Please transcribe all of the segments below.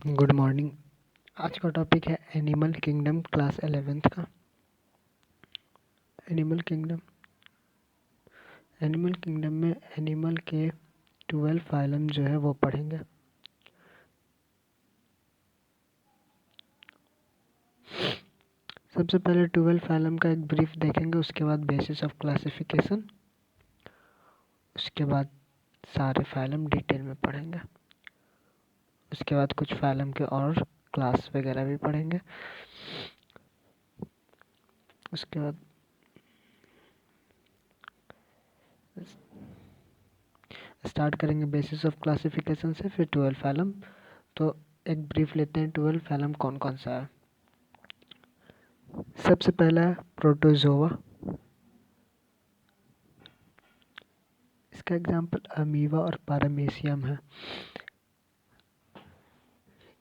Good morning. आज का topic है एनिमल किंगडम, क्लास 11th का। एनिमल किंगडम एनिमल किंगडम में एनिमल के 12 फाइलम जो है वो पढ़ेंगे। सबसे पहले 12 फाइलम का एक ब्रीफ देखेंगे, उसके बाद बेसिस ऑफ क्लासिफिकेशन, उसके बाद सारे फाइलम डिटेल में पढ़ेंगे। उसके बाद कुछ फाइलम के और क्लास वगैरह भी पढ़ेंगे। उसके बाद स्टार्ट करेंगे बेसिस ऑफ क्लासिफिकेशन से, फिर 12 फाइलम। तो एक ब्रीफ लेते हैं 12 फाइलम कौन कौन सा है। सबसे पहला है प्रोटोजोआ। इसका एग्जाम्पल अमीबा और पारामेसियम है।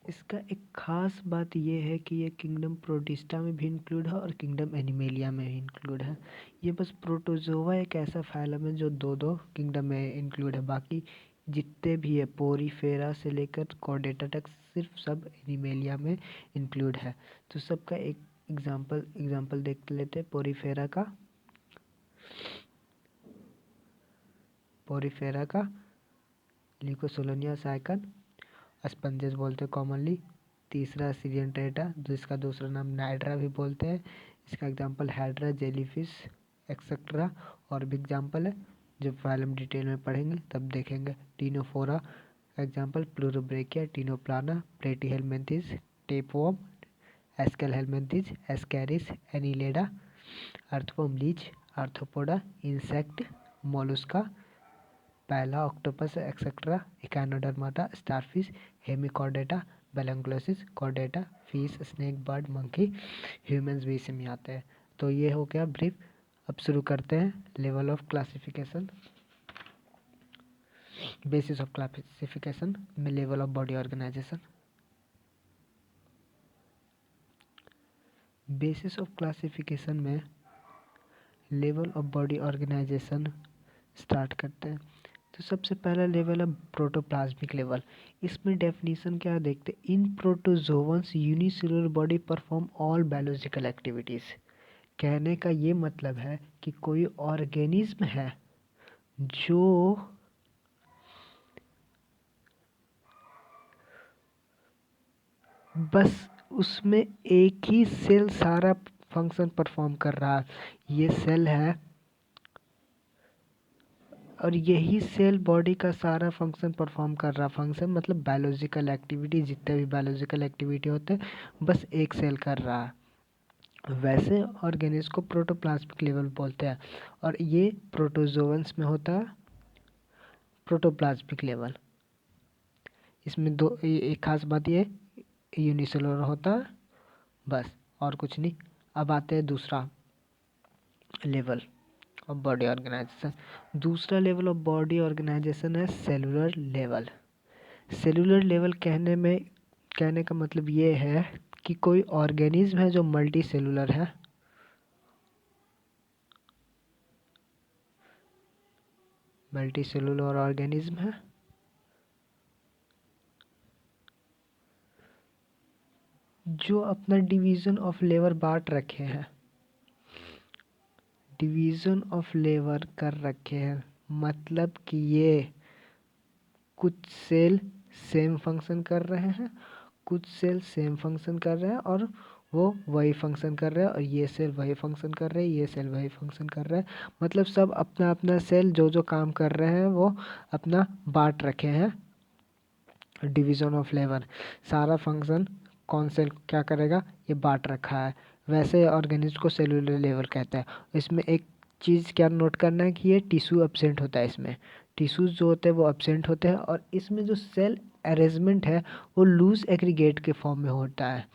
इसका एक खास बात यह है कि ये किंगडम प्रोटिस्टा में भी इंक्लूड है और किंगडम एनिमेलिया में भी इंक्लूड है। ये बस प्रोटोजोआ एक ऐसा फाइलम है जो दो दो किंगडम में इंक्लूड है, बाकी जितने भी है पोरीफेरा से लेकर कॉर्डेटा तक सिर्फ सब एनिमेलिया में इंक्लूड है। तो सबका एक एग्जाम्पल देख लेते हैं। पोरीफेरा का लिकोसोलोनिया साइकन, स्पंजेस बोलते हैं कॉमनली। तीसरा सीरियन टेटा, जिसका दूसरा नाम नाइड्रा भी बोलते हैं। इसका एग्जांपल हाइड्रा, जेलीफिश एक्सेट्रा और भी एग्जांपल है। जब फाइलम डिटेल में पढ़ेंगे तब देखेंगे। टीनोफोरा का example pleurobrachia, ctenoplana, platyhelminthes, tapeworm, aschelminthes, ascaris, annelida, earthworm leech, arthropoda, insect, mollusca, pila, octopus etcetera, echinodermata, starfish, hemichordata, balanoglossus, chordata, fish, snake, bird, monkey, humans भी इसी में आते हैं। तो ये हो गया ब्रीफ। अब शुरू करते हैं level of classification. Basis of classification में level of body organisation. Basis of classification में level of body organisation start करते हैं। तो सबसे पहला लेवल है प्रोटोप्लाज्मिक लेवल। इसमें डेफिनेशन क्या देखते हैं। In protozoans unicellular body perform all biological activities. कहने का ये मतलब है कि कोई ऑर्गेनिज्म है जो बस उसमें एक ही सेल सारा फंक्शन परफॉर्म कर रहा है। ये सेल है और यही सेल बॉडी का सारा फंक्शन परफॉर्म कर रहा। फंक्शन मतलब बायोलॉजिकल एक्टिविटी, जितने भी बायोलॉजिकल एक्टिविटी होते हैं बस एक सेल कर रहा है। वैसे ऑर्गेनिज्म को प्रोटोप्लाज्मिक लेवल बोलते हैं और ये प्रोटोजोअन्स में होता है प्रोटोप्लाज्मिक लेवल। इसमें दो एक खास बात ये यूनिसेलुलर होता है बस, और कुछ नहीं। अब आते हैं दूसरा लेवल ऑफ बॉडी ऑर्गेनाइजेशन। दूसरा लेवल ऑफ बॉडी ऑर्गेनाइजेशन है सेलुलर लेवल। सेलुलर लेवल कहने का मतलब ये है कि कोई ऑर्गेनिज्म है जो मल्टी सेलुलर है। मल्टी सेलुलर ऑर्गेनिज्म है जो अपना डिवीजन ऑफ लेबर बांट रखे हैं। डिवीजन ऑफ लेबर कर रखे हैं मतलब कि ये कुछ सेल सेम फंक्शन कर रहे हैं, कुछ सेल सेम फंक्शन कर रहे हैं और वो वही फंक्शन कर रहे हैं, और ये सेल वही फंक्शन कर रहे हैं, ये सेल वही फंक्शन कर रहे हैं। मतलब सब अपना अपना सेल जो जो काम कर रहे हैं वो अपना बांट रखे हैं। डिवीजन ऑफ लेबर, सारा फंक्शन कौन सेल क्या करेगा ये बांट रखा है। वैसे ऑर्गेनिज्म को सेलुलर लेवल कहते हैं। इसमें एक चीज़ क्या नोट करना है कि ये टिश्यू एब्सेंट होता है। इसमें टिश्यूज जो होते हैं वो एब्सेंट होते हैं और इसमें जो सेल अरेंजमेंट है वो लूज एग्रीगेट के फॉर्म में होता है।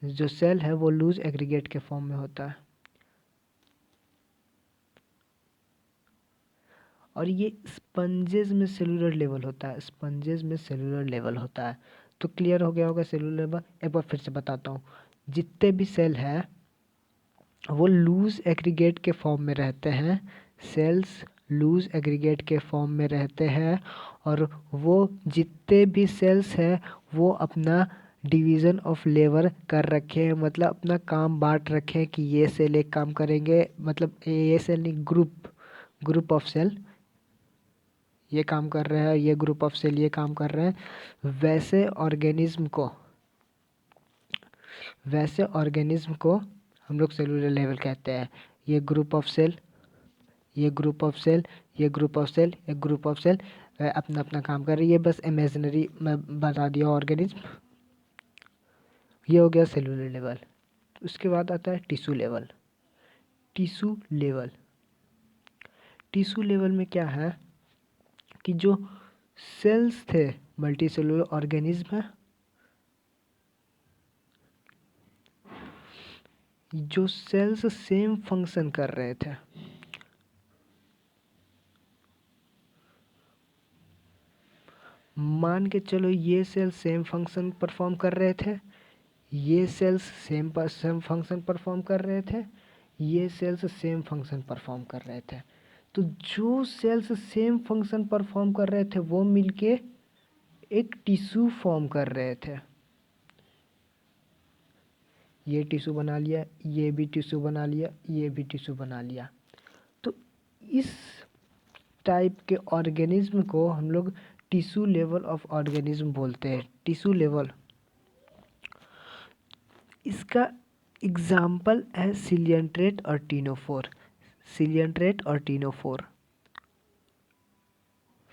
जो सेल है वो लूज एग्रीगेट के फॉर्म में होता है और ये स्पंजेस में सेलुलर लेवल होता है। स्पंजेस में सेलुलर लेवल होता है। तो क्लियर हो गया होगा सेलुलर लेवल। एक बार फिर से बताता हूँ। जितने भी सेल है वो लूज एग्रीगेट के फॉर्म में रहते हैं। सेल्स लूज एग्रीगेट के फॉर्म में रहते हैं और वो जितने भी सेल्स हैं वो अपना डिवीज़न ऑफ लेबर कर रखे हैं, मतलब अपना काम बांट रखे हैं कि ये सेल एक काम करेंगे, मतलब ये सेल नहीं, ग्रुप ऑफ सेल ये काम कर रहे हैं, ये ग्रुप ऑफ सेल ये काम कर रहे हैं। वैसे ऑर्गेनिज्म को हम लोग सेलुलर लेवल कहते हैं। ये ग्रुप ऑफ सेल, ये ग्रुप ऑफ सेल, ये ग्रुप ऑफ सेल, ये ग्रुप ऑफ सेल अपना अपना काम कर रही है। बस इमेजिनरी मैं बता दिया ऑर्गेनिज्म। ये हो गया सेलुलर लेवल। उसके बाद आता है tissue level. Tissue level, tissue level में क्या है कि जो सेल्स थे, मल्टी सेलुलर ऑर्गेनिज्म है, जो सेल्स सेम फंक्शन कर रहे थे, मान के चलो ये सेल सेम फंक्शन परफॉर्म कर रहे थे, ये सेल्स सेम फंक्शन परफॉर्म कर रहे थे, ये सेल्स सेम फंक्शन परफॉर्म कर रहे थे। तो जो सेल्स सेम फंक्शन परफॉर्म कर रहे थे वो मिलके एक टिश्यू फॉर्म कर रहे थे। ये टिश्यू बना लिया, ये भी टिश्यू बना लिया, ये भी टिश्यू बना लिया। तो इस टाइप के ऑर्गेनिज्म को हम लोग टिश्यू लेवल ऑफ ऑर्गेनिज्म बोलते हैं। टिश्यू लेवल, इसका एग्जाम्पल है सिलियंट्रेट और टीनोफोर। सिलियंट्रेट और टीनोफोर,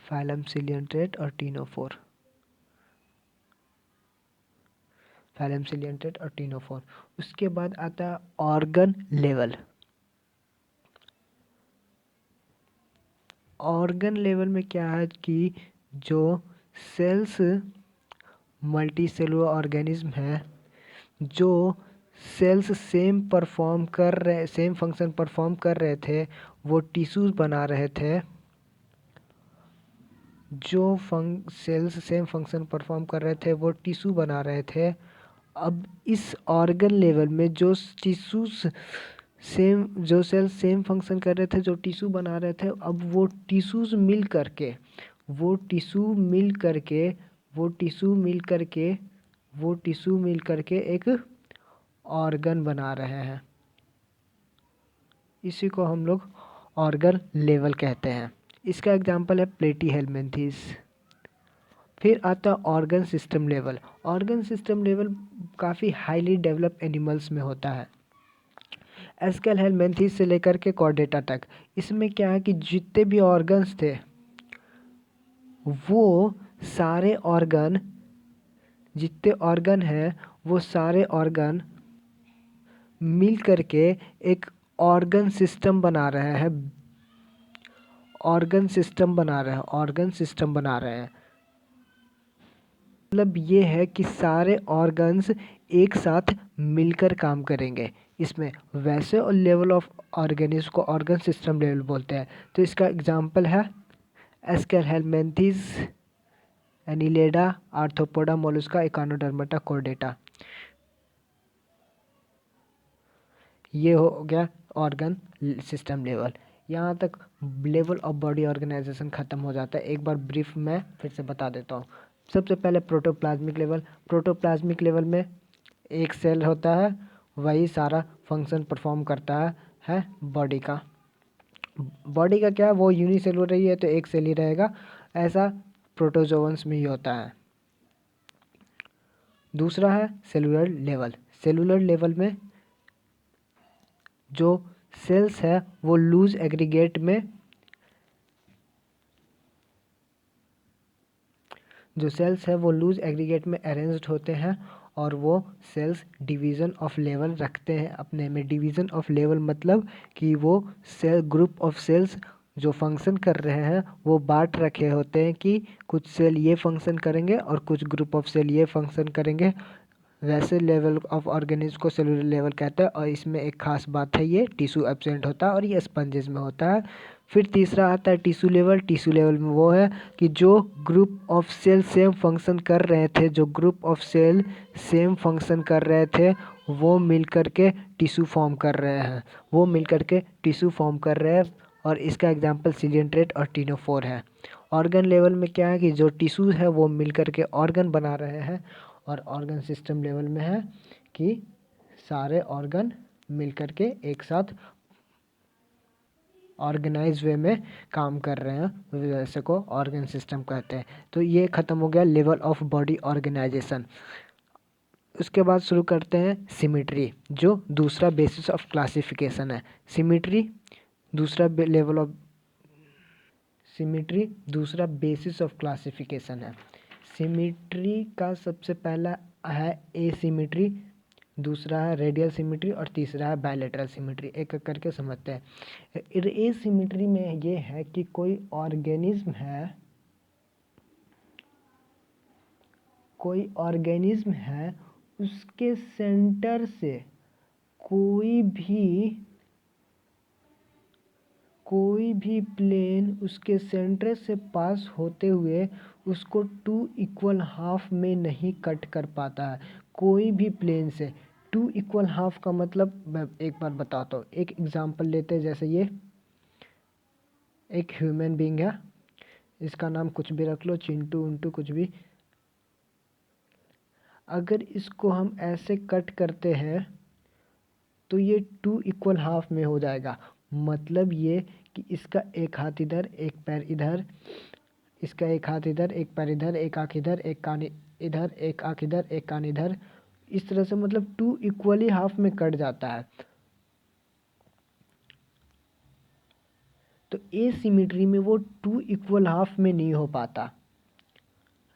फाइलम सिलियंट्रेट और टीनोफोर, फाइलम सिलियंट्रेट और टीनोफोर। उसके बाद आता है ऑर्गन लेवल। ऑर्गन लेवल में क्या है कि जो सेल्स मल्टी सेलुलर ऑर्गेनिज्म है, जो सेल्स सेम फंक्शन परफॉर्म कर रहे थे, वो टिश्यूज बना रहे थे। जो सेल्स सेम फंक्शन परफॉर्म कर रहे थे वो टिश्यू बना रहे थे। अब इस ऑर्गन लेवल में जो सेल्स सेम फंक्शन कर रहे थे, जो टिश्यू बना रहे थे, अब वो टिश्यूज मिल करके वो टिश्यू मिल करके वो टिश्यू मिल करके वो टिश्यू मिल करके एक ऑर्गन बना रहे हैं। इसी को हम लोग ऑर्गन लेवल कहते हैं। इसका एग्जांपल है प्लेटीहेल्मिन्थेस। फिर आता है organ system level. Organ system level काफ़ी हाईली डेवलप एनिमल्स में होता है, एस्केल हेलमिन्थेस से लेकर के कॉर्डेटा तक। इसमें क्या है कि जितने भी ऑर्गन्स थे वो सारे ऑर्गन, जितने ऑर्गन हैं वो सारे ऑर्गन मिल करके एक ऑर्गन सिस्टम बना रहे हैं। ऑर्गन सिस्टम बना रहे हैं, ऑर्गन सिस्टम बना रहे हैं। मतलब ये है कि सारे ऑर्गन्स एक साथ मिलकर काम करेंगे इसमें। वैसे और लेवल ऑफ ऑर्गेनिज्म को ऑर्गन सिस्टम लेवल बोलते हैं। तो इसका एग्जांपल है एस्केलहेलमिन्थेस, एनिलेडा, आर्थ्रोपोडा, मोलस्का, इकानोडर्मेटा, कॉर्डेटा। ये हो गया ऑर्गन सिस्टम लेवल। यहाँ तक लेवल ऑफ बॉडी ऑर्गेनाइजेशन ख़त्म हो जाता है। एक बार ब्रीफ में फिर से बता देता हूँ। सबसे पहले प्रोटोप्लाज्मिक लेवल। प्रोटोप्लाज्मिक लेवल में एक सेल होता है, वही सारा फंक्शन परफॉर्म करता है बॉडी का। बॉडी का क्या है, वो यूनिसेलुलर ही है तो एक सेल ही रहेगा, ऐसा प्रोटोजोअन्स में ही होता है। दूसरा है सेलुलर लेवल। सेलुलर लेवल में जो सेल्स है वो लूज एग्रीगेट में, जो सेल्स है वो लूज एग्रीगेट में अरेंज्ड होते हैं और वो सेल्स डिवीज़न ऑफ लेवल रखते हैं अपने में। डिवीज़न ऑफ लेवल मतलब कि वो सेल ग्रुप ऑफ सेल्स जो फंक्शन कर रहे हैं वो बांट रखे होते हैं कि कुछ सेल ये फंक्शन करेंगे और कुछ ग्रुप ऑफ सेल ये फंक्शन करेंगे। वैसे लेवल ऑफ ऑर्गेनिज्म को सेलुलर लेवल कहते हैं। और इसमें एक खास बात है, ये टिश्यू एब्सेंट होता है और ये स्पंजेस में होता है। फिर तीसरा आता है टिश्यू लेवल। टिश्यू लेवल में वो है कि जो group of cell same function कर रहे थे, जो group of cell same function कर रहे थे वो मिल कर के टिश्यू फॉर्म कर रहे हैं, वो मिल कर के टिश्यू फॉर्म कर रहे हैं। और इसका एग्जांपल सिलियंट्रेट और टीनोफोर है। ऑर्गन लेवल में क्या है कि जो टिश्यूज है वो मिल कर के ऑर्गन बना रहे हैं और ऑर्गन सिस्टम लेवल में है कि सारे ऑर्गन मिलकर के एक साथ ऑर्गेनाइज वे में काम कर रहे हैं, वैसे को ऑर्गन सिस्टम कहते हैं। तो ये खत्म हो गया लेवल ऑफ बॉडी ऑर्गेनाइजेशन। उसके बाद शुरू करते हैं सिमेट्री, जो दूसरा बेसिस ऑफ क्लासिफिकेशन है। सिमेट्री दूसरा बेसिस ऑफ क्लासिफिकेशन है। सिमेट्री का सबसे पहला है एसिमेट्री, दूसरा है रेडियल सिमेट्री और तीसरा है बायलैटरल सिमेट्री। एक एक करके समझते हैं। एसिमेट्री में ये है कि कोई ऑर्गेनिज्म है, उसके सेंटर से कोई भी प्लेन उसके सेंटर से पास होते हुए उसको 2 इक्वल हाफ में नहीं कट कर पाता है। कोई भी प्लेन से 2 इक्वल हाफ का मतलब मैं एक बार बताता हूँ। एक एग्जांपल लेते हैं, जैसे ये एक ह्यूमन बीइंग है, इसका नाम कुछ भी रख लो, चिंटू उंटू कुछ भी। अगर इसको हम ऐसे कट करते हैं तो ये 2 इक्वल हाफ में हो जाएगा। मतलब ये कि इसका एक हाथ इधर, एक पैर इधर, इसका एक हाथ इधर, एक पैर इधर, एक आँख इधर, एक कान इधर, एक आँख इधर, एक कान इधर, इस तरह से मतलब 2 इक्वली हाफ में कट जाता है। तो एसिमेट्री में वो 2 इक्वल हाफ में नहीं हो पाता,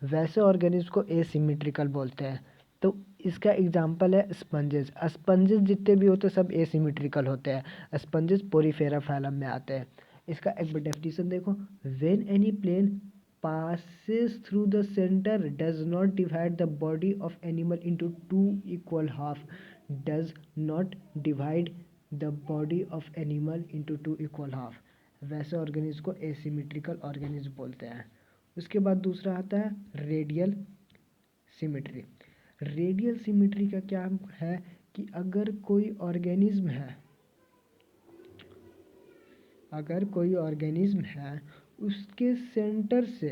वैसे ऑर्गेनिज्म को एसिमेट्रिकल बोलते हैं। तो इसका एग्जांपल है स्पंजेस। स्पंजेस जितने भी होते हैं सब एसिमेट्रिकल होते हैं। स्पंजेस पोरीफेरा फाइलम में आते हैं। इसका एक डेफिनेशन देखो, when any plane passes through the center does not divide the body of animal into 2 equal half, does not divide the body of animal into 2 equal half, वैसे organism को asymmetrical organism बोलते हैं। उसके बाद दूसरा आता है रेडियल सिमेट्री। रेडियल सिमेट्री का क्या है कि अगर कोई ऑर्गेनिज्म है उसके सेंटर से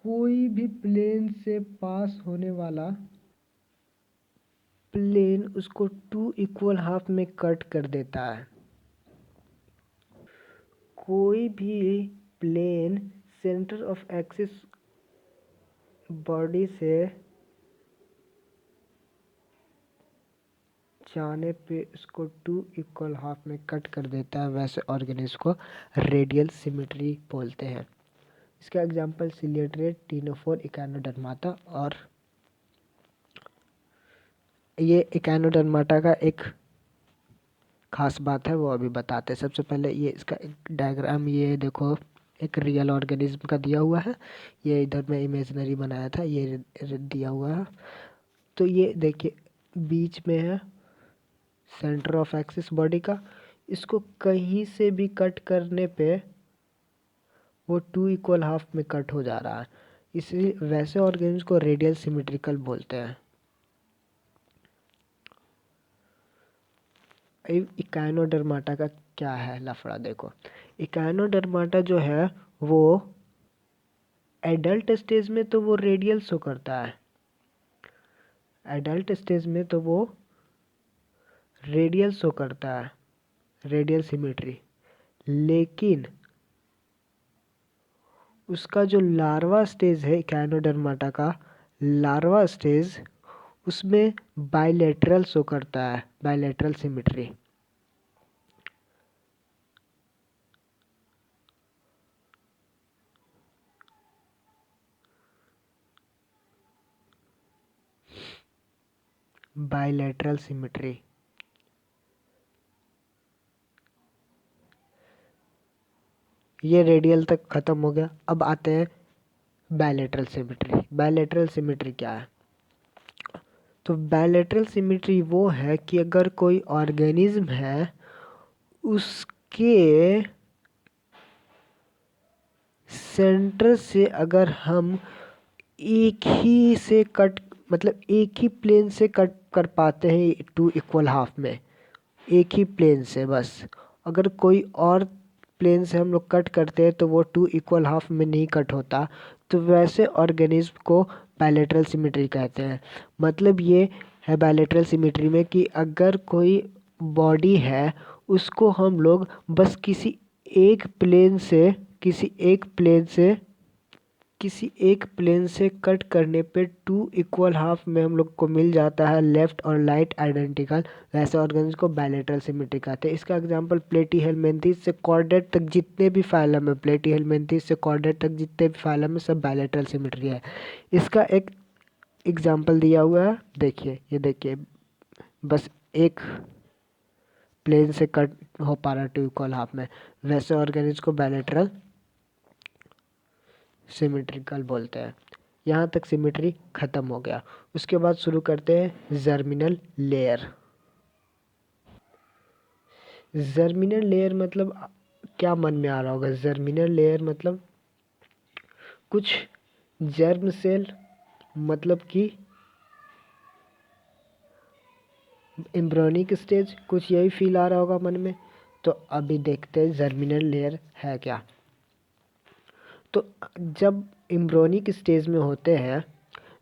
कोई भी प्लेन से पास होने वाला प्लेन उसको 2 इक्वल हाफ में कट कर देता है। कोई भी plane centre of axis body से जाने पे उसको 2 इक्वल हाफ में कट कर देता है, वैसे ऑर्गेनिज्म को रेडियल सिमेट्री बोलते हैं। इसका एग्जांपल सिलिएट्रेट, टिनोफोर, इकानोडर्माटा। और ये इकानोडर्माटा का एक खास बात है वो अभी बताते हैं। सबसे पहले ये इसका एक डायग्राम ये देखो, एक रियल ऑर्गेनिज्म का दिया हुआ है, ये इधर में इमेजिनरी बनाया था, ये दिया हुआ है। तो ये देखिए बीच में है सेंटर ऑफ एक्सिस बॉडी का, इसको कहीं से भी कट करने पे वो 2 इक्वल हाफ में कट हो जा रहा है, इसलिए वैसे ऑर्गेनिज्म को रेडियल सिमेट्रिकल बोलते हैं। इकानोडर्माटा का क्या है लफड़ा देखो। इकानोडर्माटा जो है वो एडल्ट स्टेज में तो वो रेडियल शो करता है, एडल्ट स्टेज में तो वो रेडियल शो करता है, रेडियल सिमेट्री। लेकिन उसका जो लार्वा स्टेज है इकानोडर्माटा का, लार्वा स्टेज, उसमें बायलैटरल शो करता है, बायलैटरल सिमेट्री। बायलैटरल सिमेट्री ये रेडियल तक खत्म हो गया। अब आते हैं बायलैटरल सिमेट्री। बायलैटरल सिमेट्री क्या है? तो बायलैटरल सिमेट्री वो है कि अगर कोई ऑर्गेनिज्म है उसके सेंटर से अगर हम एक ही से कट मतलब एक ही प्लेन से कट कर पाते हैं 2 इक्वल हाफ में, एक ही प्लेन से बस, अगर कोई और प्लेन से हम लोग कट करते हैं तो वो 2 इक्वल हाफ में नहीं कट होता, तो वैसे ऑर्गेनिज्म को बायलैटरल सिमेट्री कहते हैं। मतलब ये है बायलैटरल सिमेट्री में कि अगर कोई बॉडी है उसको हम लोग बस एक प्लेन से किसी एक प्लेन से कट करने पे 2 इक्वल हाफ में हम लोग को मिल जाता है लेफ्ट और राइट आइडेंटिकल, वैसे ऑर्गेन्स को बायलैटरल सिमेट्री कहते हैं। इसका एग्जांपल प्लेटीहेलमिन्थेस से कॉर्डेट तक जितने भी फाइलम है, प्लेटीहेलमिन्थेस से कॉर्डेट तक जितने भी फाइलम है सब बायलैटरल सिमेट्री है। इसका एक एग्जांपल दिया हुआ है, देखिए ये देखिए, बस एक प्लेन से कट हो पा रहा है 2 इक्वल हाफ में, वैसे ऑर्गेन्स को बायलैटरल सिमेट्रिकल बोलते हैं। यहाँ तक सिमेट्री खत्म हो गया। उसके बाद शुरू करते हैं जर्मिनल लेयर। जर्मिनल लेयर मतलब क्या मन में आ रहा होगा? जर्मिनल लेयर मतलब कुछ जर्म सेल, मतलब कि एम्ब्रियोनिक स्टेज, कुछ यही फील आ रहा होगा मन में। तो अभी देखते हैं जर्मिनल लेयर है क्या। तो जब एम्ब्रियोनिक स्टेज में होते हैं,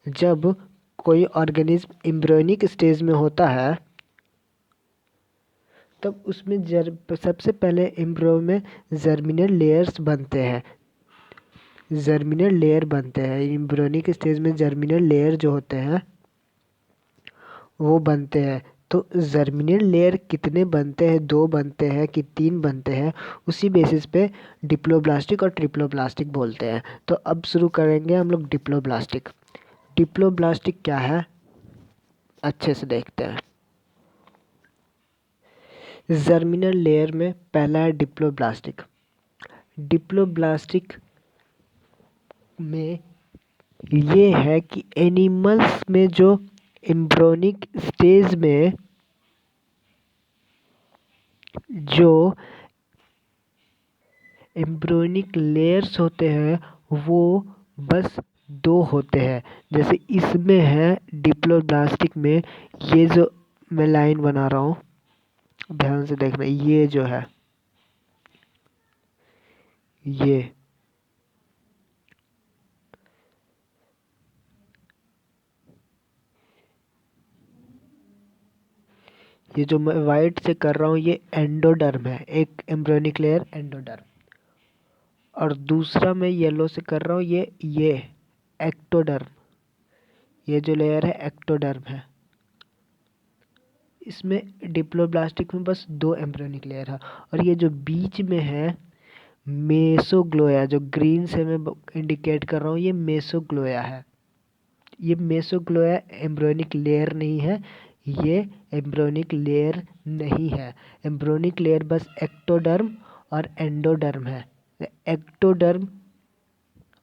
जब कोई ऑर्गेनिज्म एम्ब्रियोनिक स्टेज में होता है तब उसमें सबसे पहले एम्ब्रियो में जर्मिनल लेयर्स बनते हैं। जर्मिनल लेयर बनते हैं एम्ब्रियोनिक स्टेज में, जर्मिनल लेयर जो होते हैं वो बनते हैं। तो जर्मिनल लेयर कितने बनते हैं, 2 बनते हैं कि 3 बनते हैं, उसी बेसिस पे डिप्लोब्लास्टिक और ट्रिप्लोब्लास्टिक बोलते हैं। तो अब शुरू करेंगे हम लोग डिप्लोब्लास्टिक। डिप्लोब्लास्टिक क्या है अच्छे से देखते हैं। जर्मिनल लेयर में पहला है डिप्लोब्लास्टिक। डिप्लोब्लास्टिक में ये है कि एनिमल्स में जो एम्ब्रियोनिक स्टेज में जो एम्ब्रियोनिक लेयर्स होते हैं वो बस 2 होते हैं। जैसे इसमें है डिप्लोब्लास्टिक में, ये जो मैं लाइन बना रहा हूँ ध्यान से देखना, ये जो है ये जो मैं वाइट से कर रहा हूँ ये एंडोडर्म है, एक एम्ब्रियोनिक लेयर एंडोडर्म। और दूसरा मैं येलो से कर रहा हूँ ये एक्टोडर्म, ये जो लेयर है एक्टोडर्म है। इसमें डिप्लोब्लास्टिक में बस 2 एम्ब्रियोनिक लेयर है। और ये जो बीच में है मेसोग्लोया, जो ग्रीन से मैं इंडिकेट कर रहा हूँ, ये मेसोग्लोया है। ये मेसोग्लोया एम्ब्रियोनिक लेयर नहीं है, ये एम्ब्रियोनिक लेयर नहीं है। एम्ब्रियोनिक लेयर बस एक्टोडर्म और एंडोडर्म है। एक्टोडर्म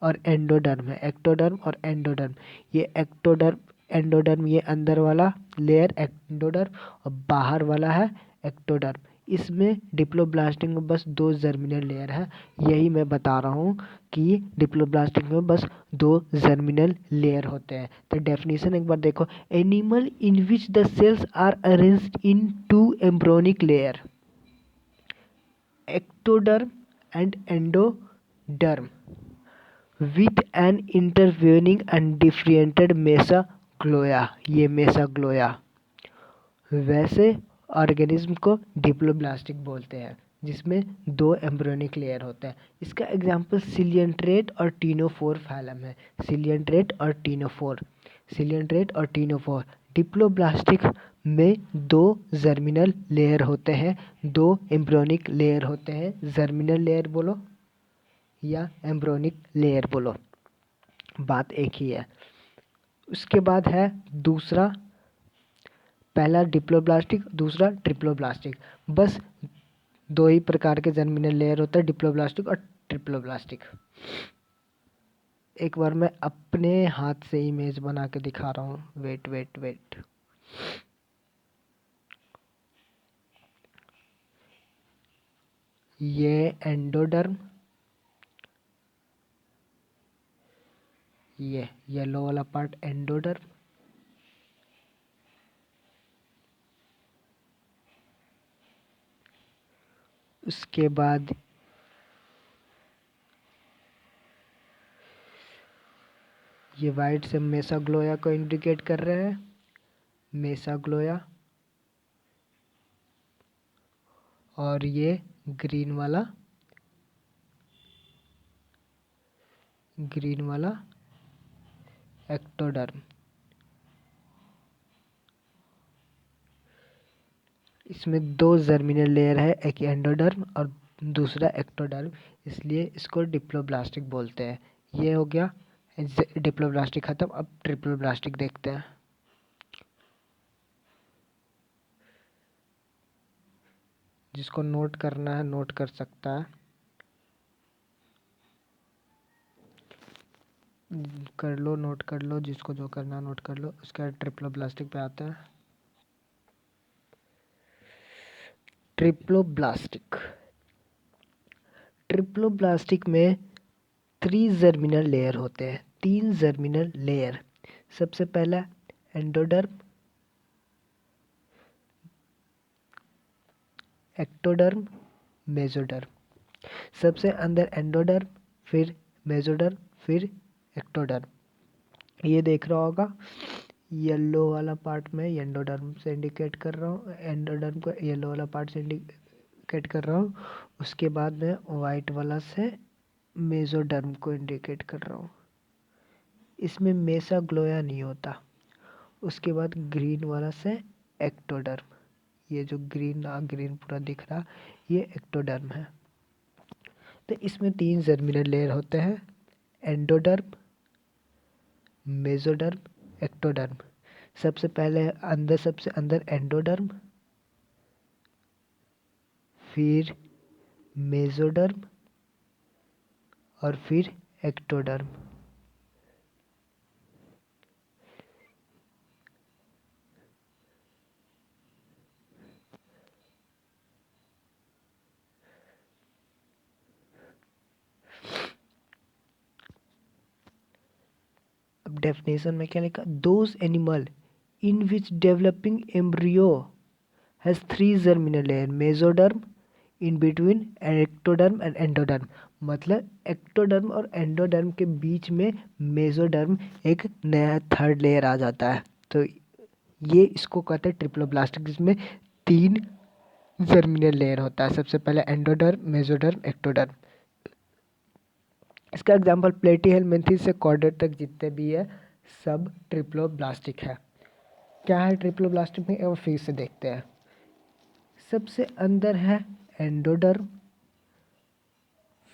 और एंडोडर्म है, एक्टोडर्म और एंडोडर्म। ये एक्टोडर्म एंडोडर्म, ये अंदर वाला लेयर एंडोडर्म और बाहर वाला है एक्टोडर्म। इसमें डिप्लोब्लास्टिक में बस 2 जर्मिनल लेयर है। यही मैं बता रहा हूँ कि डिप्लोब्लास्टिक में बस 2 जर्मिनल लेयर होते हैं। तो डेफिनेशन एक बार देखो, animal in which the cells are arranged in 2 embryonic layer, ectoderm and endoderm, with an intervening undifferentiated mesoglea, ये मेसाग्लोया। वैसे ऑर्गेनिज्म को डिप्लोब्लास्टिक बोलते हैं जिसमें 2 एम्ब्रियोनिक लेयर होते हैं। इसका एग्जांपल सिलियंट्रेट और टीनोफोर फाइलम है। सिलियंट्रेट और टीनोफोर, सिलियंट्रेट और टीनोफोर। डिप्लोब्लास्टिक में 2 जर्मिनल लेयर होते हैं, 2 एम्ब्रियोनिक लेयर होते हैं। जर्मिनल लेयर बोलो या एम्ब्रियोनिक लेयर बोलो, बात एक ही है। उसके बाद है दूसरा, पहला डिप्लोब्लास्टिक, दूसरा ट्रिप्लोब्लास्टिक। बस 2 ही प्रकार के जर्मिनल लेयर होते हैं, डिप्लोब्लास्टिक और ट्रिप्लोब्लास्टिक। एक बार मैं अपने हाथ से इमेज बना के दिखा रहा हूँ, वेट वेट वेट। ये एंडोडर्म, ये येलो वाला पार्ट एंडोडर्म, उसके बाद ये वाइट से मेसाग्लोया को इंडिकेट कर रहे हैं, मेसाग्लोया। और ये ग्रीन वाला एक्टोडर्म। इसमें दो जर्मिनल लेयर है, एक एंडोडर्म और दूसरा एक्टोडर्म, इसलिए इसको डिप्लोब्लास्टिक बोलते हैं। ये हो गया डिप्लोब्लास्टिक खत्म। अब ट्रिप्लोब्लास्टिक देखते हैं। जिसको नोट करना है नोट कर सकता है, कर लो, नोट कर लो, जिसको जो करना है नोट कर लो। उसके बाद ट्रिप्लोब्लास्टिक पे आता है। ट्रिप्लोब्लास्टिक में 3 जर्मिनल लेयर होते हैं, 3 जर्मिनल लेयर। सबसे पहला एंडोडर्म, एक्टोडर्म, मेसोडर्म। सबसे अंदर एंडोडर्म, फिर मेसोडर्म, फिर एक्टोडर्म। ये देख रहा होगा, येलो वाला पार्ट में एंडोडर्म से इंडिकेट कर रहा हूँ, एंडोडर्म को येलो वाला पार्ट से इंडिकेट कर रहा हूँ। उसके बाद में वाइट वाला से मेसोडर्म को इंडिकेट कर रहा हूँ। इसमें मेसाग्लोया नहीं होता। उसके बाद ग्रीन वाला से एक्टोडर्म। ये जो ग्रीन पूरा दिख रहा, ये एक्टोडर्म है। तो इसमें 3 जर्मिनल लेयर होते हैं, एंडोडर्म, मेसोडर्म, एक्टोडर्म। सबसे अंदर एंडोडर्म, फिर मेसोडर्म और फिर एक्टोडर्म। अब डेफिनेशन में क्या लिखा, those animal in which developing embryo has 3 germinal layer, mesoderm, in between ectoderm and endoderm. मतलब एक्टोडर्म और एंडोडर्म के बीच में मेसोडर्म एक नया थर्ड लेयर आ जाता है। तो ये इसको कहते हैं ट्रिप्लोब्लास्टिक, जिसमें 3 जर्मिनल लेयर होता है। सबसे पहले एंडोडर्म, मेसोडर्म, एक्टोडर्म। इसका एग्जाम्पल प्लेटीहेलमिन्थेस से कॉर्डेट तक जितने भी है सब ट्रिप्लोब्लास्टिक है। क्या है ट्रिप्लोब्लास्टिक में, और फिर से देखते हैं। सबसे अंदर है एंडोडर्म,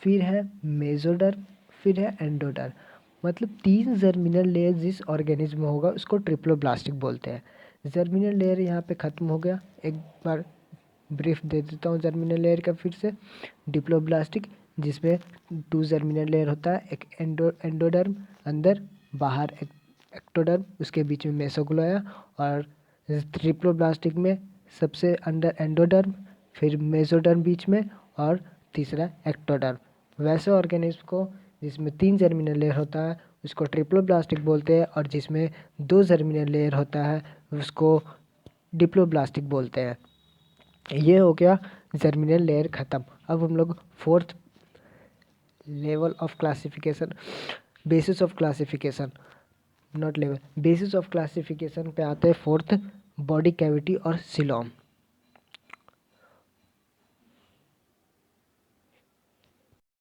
फिर है मेसोडर्म, फिर है एंडोडर्म। मतलब 3 जर्मिनल लेयर जिस ऑर्गेनिज्म में होगा उसको ट्रिप्लोब्लास्टिक बोलते हैं। जर्मिनल लेयर यहाँ पे ख़त्म हो गया। एक बार ब्रीफ दे देता हूँ जर्मिनल लेयर का फिर से। डिप्लोब्लास्टिक जिसमें 2 जर्मिनल लेयर होता है, एक एंडोडर्म अंदर, बाहर एक्टोडर्म, उसके बीच में मेसोग्लोया। और ट्रिप्लोब्लास्टिक में सबसे अंदर एंडोडर्म, फिर मेसोडर्म बीच में, और तीसरा एक्टोडर्म। वैसे ऑर्गेनिज्म को जिसमें 3 जर्मिनल लेयर होता है उसको ट्रिप्लोब्लास्टिक बोलते हैं, और जिसमें 2 जर्मिनल लेयर होता है उसको डिप्लोब्लास्टिक बोलते हैं। ये हो गया जर्मिनल लेयर ख़त्म। अब हम लोग 4th level of classification, basis of classification, not level, basis of classification पे आते हैं। 4th बॉडी कैविटी और सिलोम।